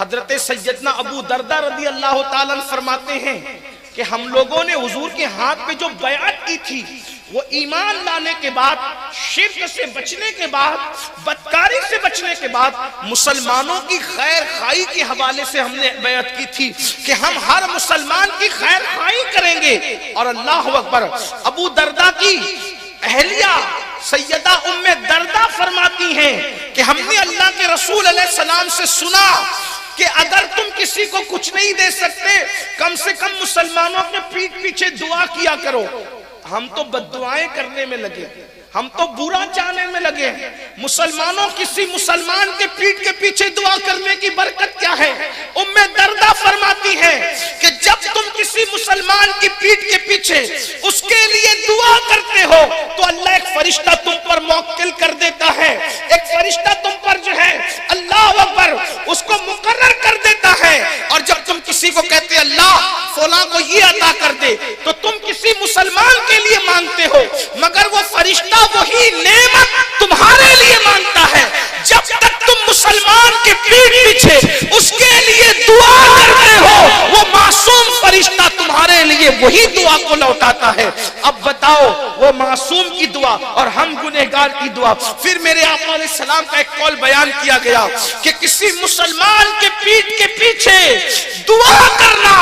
حضرت سیدنا ابو دردہ رضی اللہ تعالیٰ فرماتے ہیں کہ ہم لوگوں نے حضور کے ہاتھ پہ جو بیعت کی تھی وہ ایمان لانے کے بعد، شرک سے بچنے کے بعد، بدکاری سے بچنے کے بعد مسلمانوں کی خیر خواہی کے حوالے سے ہم نے بیعت کی تھی کہ ہم ہر مسلمان کی خیر خواہی کریں گے۔ اور اللہ اکبر، ابو دردہ کی اہلیہ سیدہ ام دردہ فرماتی ہیں کہ ہم نے اللہ کے رسول علیہ السلام سے سنا کہ اگر تم کسی کو کچھ نہیں دے سکتے کم سے کم مسلمانوں کے پیٹھ پیچھے دعا کیا کرو۔ ہم تو بد دعائیں کرنے میں لگے، ہم تو برا چاہنے میں لگے۔ مسلمانوں کسی مسلمان کے پیٹھ کے پیچھے دعا کرنے کی برکت کیا ہے؟ ام دردہ فرماتی ہے کہ جب تم کسی مسلمان کی پیٹھ کے پیچھے اس کے لیے دعا کرتے ہو تو اللہ ایک فرشتہ تم پر موکل کر دیتا ہے، ایک فرشتہ تم پر جو ہے اللہ اکبر اس کو مقرر کر دیتا ہے۔ اور جب تم کسی کو کہتے اللہ فلاں کو یہ عطا کر دے تو تم کسی مسلمان کے لیے مانگتے ہو، مگر وہ فرشتہ وہی نعمت تمہارے لیے مانگتا ہے۔ جب تک تم مسلمان کے پیٹھ پیچھے اس کے لیے دعا کرتے ہو وہ معصوم فرشتہ تمہارے لیے وہی دعا کو لوٹاتا ہے۔ اب بتاؤ، وہ معصوم کی دعا اور ہم گنہگار کی دعا۔ پھر میرے آقا علیہ السلام کا ایک قول بیان کیا گیا کہ کسی مسلمان کے پیٹھ کے پیچھے دعا کرنا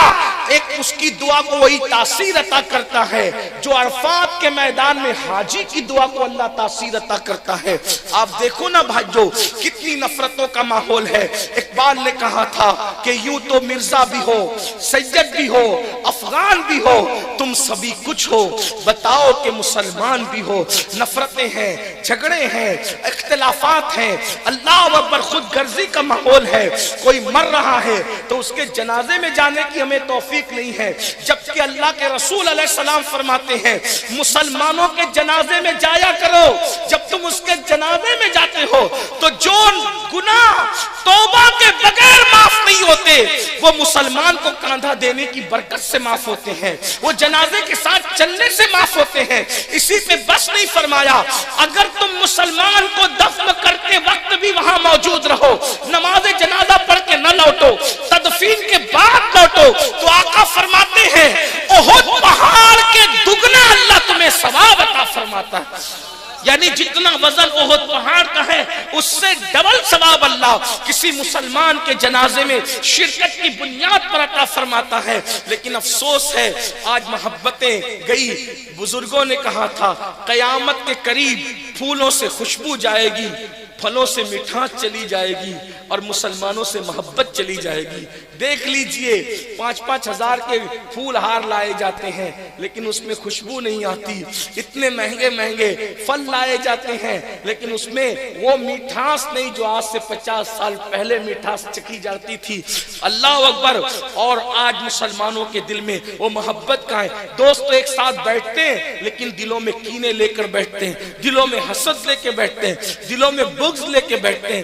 ایک اس کی دعا کو وہی تاثیر عطا کرتا ہے جو عرفات کے میدان میں حاجی کی دعا کو اللہ تاثیر عطا کرتا ہے۔ آپ دیکھو نا بھائیو، کتنی نفرتوں کا ماحول ہے۔ اقبال نے کہا تھا کہ یوں تو مرزا بھی ہو، سید بھی ہو، افغان بھی ہو، تم سبھی کچھ ہو، بتاؤ کہ مسلمان بھی ہو۔ نفرتیں ہیں، جھگڑے ہیں، اختلافات ہیں، اللہ اکبر خود غرضی کا ماحول ہے۔ کوئی مر رہا ہے تو اس کے جنازے میں جانے کی ہمیں توفیق نہیں ہے، جبکہ اللہ کے رسول علیہ السلام فرماتے ہیں مسلمانوں کے جنازے میں جایا کرو۔ جب تم اس کے جنازے میں جاتے ہو تو جو گناہ توبہ کے بغیر معاف نہیں ہوتے وہ مسلمان کو کاندھا دینے کی برکت سے معاف ہوتے ہیں، وہ جنازے کے ساتھ چلنے سے معاف ہوتے ہیں۔ اسی پہ بس نہیں فرمایا، اگر تم مسلمان کو دفن کرتے وقت بھی وہاں موجود رہو، نماز جنازہ پڑھ کے نہ لوٹو، تدفین کے بعد لوٹو، تو آقا فرماتے ہیں احد پہاڑ کے دگنا اللہ تمہیں ثواب عطا فرماتا ہے۔ یعنی جتنا وزن احد پہاڑ کا ہے اس سے ڈبل ثواب اللہ کسی مسلمان کے جنازے میں شرکت کی بنیاد پر عطا فرماتا ہے۔ لیکن افسوس ہے آج محبتیں گئی۔ بزرگوں نے کہا تھا قیامت کے قریب پھولوں سے خوشبو جائے گی، پھلوں سے مٹھاس چلی جائے گی اور مسلمانوں سے محبت چلی جائے گی۔ دیکھ لیجئے 5-5 ہزار کے پھول ہار لائے جاتے ہیں لیکن اس میں خوشبو نہیں آتی، اتنے مہنگے مہنگے پھل لائے جاتے ہیں لیکن اس میں وہ مٹھاس نہیں جو آج سے 50 سال پہلے مٹھاس چکھی جاتی تھی۔ اللہ اکبر۔ اور آج مسلمانوں کے دل میں وہ محبت کہاں ہے؟ دوست ایک ساتھ بیٹھتے ہیں لیکن دلوں میں کینے لے کر بیٹھتے ہیں، دلوں میں حسد لے کے بیٹھتے ہیں، دلوں میں بغض لے کے بیٹھتے ہیں۔